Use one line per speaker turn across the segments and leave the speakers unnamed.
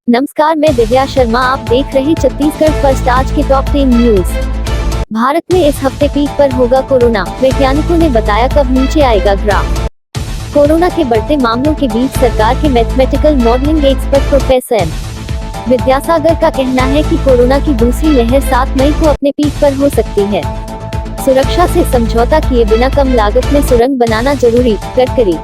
नमस्कार, मैं दिव्या शर्मा। आप देख रहे छत्तीसगढ़ फर्स्ट। आज के टॉप 10 न्यूज। भारत में इस हफ्ते पीक पर होगा कोरोना, वैज्ञानिकों ने बताया। कब नीचे आएगा ग्राफ। कोरोना के बढ़ते मामलों के बीच सरकार के mathematical modelling expert professor M Vidyasagar का कहना है कि कोरोना की दूसरी लहर 7 मई को अपने पीक पर हो सकती है। सुरक्षा से समझौता किए बिना कम लागत में सुरंग बनाना जरूरी। गडकरी।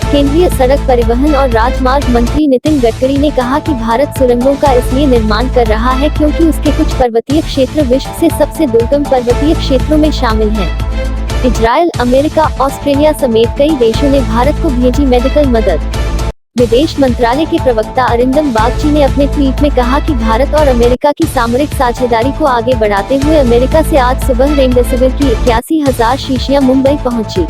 केंद्रीय सड़क परिवहन और राजमार्ग मंत्री नितिन गडकरी ने कहा कि भारत सुरंगों का इसलिए निर्माण कर रहा है क्योंकि उसके कुछ पर्वतीय क्षेत्र विश्व से सबसे दुर्गम पर्वतीय क्षेत्रों में शामिल हैं। इजराइल, अमेरिका, ऑस्ट्रेलिया समेत कई देशों ने भारत को भेजी मेडिकल मदद। विदेश मंत्रालय के प्रवक्ता अरिंदम बागची ने अपने ट्वीट में कहा कि भारत और अमेरिका की सामरिक साझेदारी को आगे बढ़ाते हुए अमेरिका से आज सुबह रेमडेसिविर की 81,000 शीशियां मुंबई पहुंची।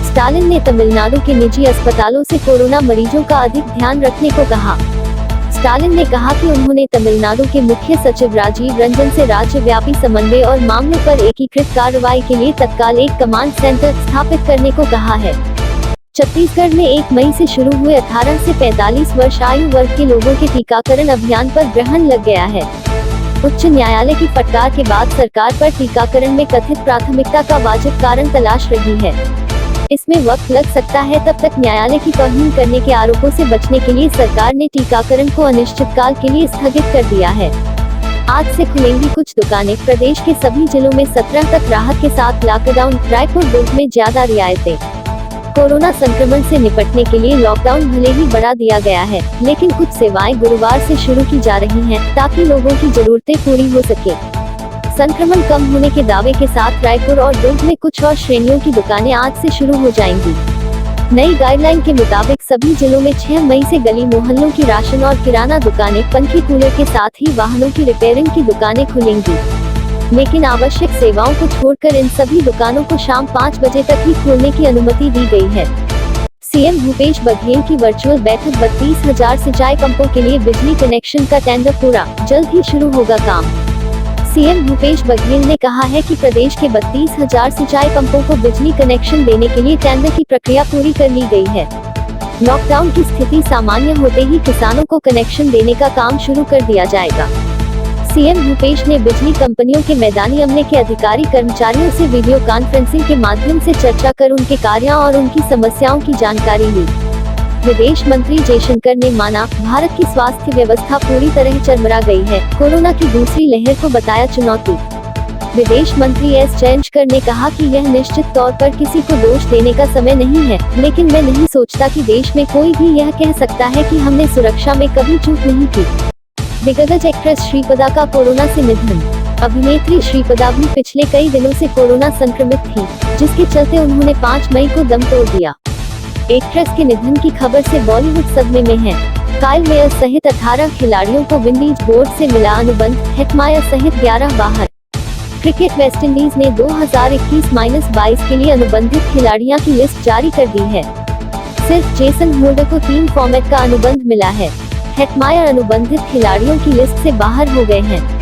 स्टालिन ने तमिलनाडु के निजी अस्पतालों से कोरोना मरीजों का अधिक ध्यान रखने को कहा। स्टालिन ने कहा कि उन्होंने तमिलनाडु के मुख्य सचिव राजीव रंजन से राज्यव्यापी समन्वय और मामलों पर एकीकृत कार्रवाई के लिए तत्काल एक कमांड सेंटर स्थापित करने को कहा है। छत्तीसगढ़ में 1 मई से शुरू हुए 18 से 45 वर्ष आयु वर्ग के लोगों के टीकाकरण अभियान पर ग्रहण लग गया है। उच्च न्यायालय की फटकार के बाद सरकार पर टीकाकरण में कथित प्राथमिकता का वाजिब कारण तलाश रही है। इसमें वक्त लग सकता है। तब तक न्यायालय की तौहीन करने के आरोपों से बचने के लिए सरकार ने टीकाकरण को अनिश्चितकाल के लिए स्थगित कर दिया है। आज से खुलेंगी कुछ दुकानें। प्रदेश के सभी जिलों में 17 तक राहत के साथ लॉकडाउन। रायपुर, दुर्ग में ज्यादा रियायतें। कोरोना संक्रमण से निपटने के लिए लॉकडाउन भले ही बढ़ा दिया गया है, लेकिन कुछ सेवाएं गुरुवार से शुरू की जा रही हैं, ताकि लोगों की जरूरतें पूरी हो सके। संक्रमण कम होने के दावे के साथ रायपुर और दुर्ग में कुछ और श्रेणियों की दुकानें आज से शुरू हो जाएंगी। नई गाइडलाइन के मुताबिक सभी जिलों में 6 मई से गली मोहल्लों की राशन और किराना दुकानें, पंखे कूलर के साथ ही वाहनों की रिपेयरिंग की दुकानें खुलेंगी। लेकिन आवश्यक सेवाओं को छोड़कर इन सभी दुकानों को शाम 5 बजे तक ही खोलने की अनुमति दी गई है। सीएम भूपेश बघेल की वर्चुअल बैठक। 32,000 सिंचाई पंपों के लिए बिजली कनेक्शन का टेंडर पूरा, जल्द ही शुरू होगा काम। सीएम भूपेश बघेल ने कहा है कि प्रदेश के 32,000 सिंचाई पंपों को बिजली कनेक्शन देने के लिए टेंडर की प्रक्रिया पूरी कर ली गई है। लॉकडाउन की स्थिति सामान्य होते ही किसानों को कनेक्शन देने का काम शुरू कर दिया जाएगा। सीएम भूपेश ने बिजली कंपनियों के मैदानी अमले के अधिकारी कर्मचारियों से वीडियो कॉन्फ्रेंसिंग के माध्यम से चर्चा कर उनके कार्यों और उनकी समस्याओं की जानकारी ली। विदेश मंत्री जयशंकर ने माना, भारत की स्वास्थ्य व्यवस्था पूरी तरह चरमरा गई है। कोरोना की दूसरी लहर को बताया चुनौती। विदेश मंत्री एस जयशंकर ने कहा कि यह निश्चित तौर पर किसी को दोष देने का समय नहीं है, लेकिन मैं नहीं सोचता कि देश में कोई भी यह कह सकता है कि हमने सुरक्षा में कभी चूक नहीं की। दिग्गज एक्ट्रेस श्रीपदा का कोरोना से निधन। अभिनेत्री श्रीपदा भी पिछले कई दिनों से कोरोना संक्रमित थी, जिसके चलते उन्होंने 5 मई को दम तोड़ दिया। एक्ट्रेस के निधन की खबर से बॉलीवुड सदमे में है। काइल मेयर सहित 18 खिलाड़ियों को विंडीज बोर्ड से मिला अनुबंध। हेटमायर सहित 11 बाहर। क्रिकेट। वेस्टइंडीज ने 2021-22 के लिए अनुबंधित खिलाड़ियों की लिस्ट जारी कर दी है। सिर्फ जेसन होल्डर को 3 फॉर्मेट का अनुबंध मिला है। हेटमायर अनुबंधित खिलाड़ियों की लिस्ट से बाहर हो गए हैं।